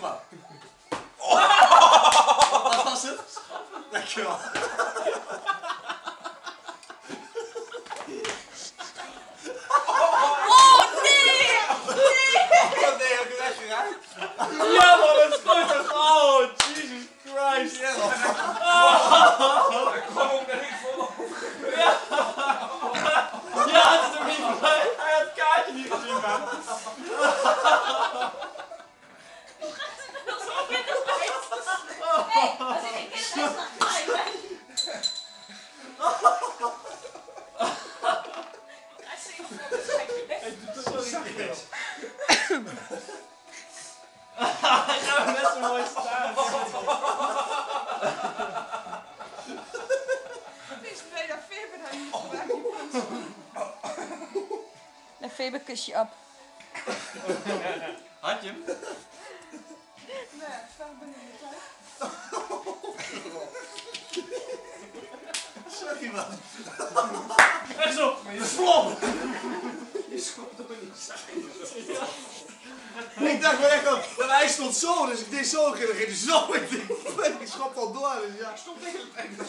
Kom maar. Wat was het? Dankjewel. Oh nee! Oh nee, heb ik het echt geraakt? Ja man, dat is goed toch? Oh, Jesus Christ. Ja, Ik kwam ook net niet vol. Ja, het is ook niet bij. Hij had het kaartje niet gezien, man. Hey, als ik een kind heb, dan ga ik weg. Hij doet het zo niet veel. Hij gaat net zo mooi staan. Het is blij dat Faber daar niet gebruikt. En Faber kus je op. Had je hem? Nee, Faber niet. sorry man. En zo, flop! Je schopt toch niet zijn. Ik dacht wel echt dat hij stond zo, dus ik deed zo en dan ging hij zo. Ik schopte al door, dus ja. Stop tegen het einde.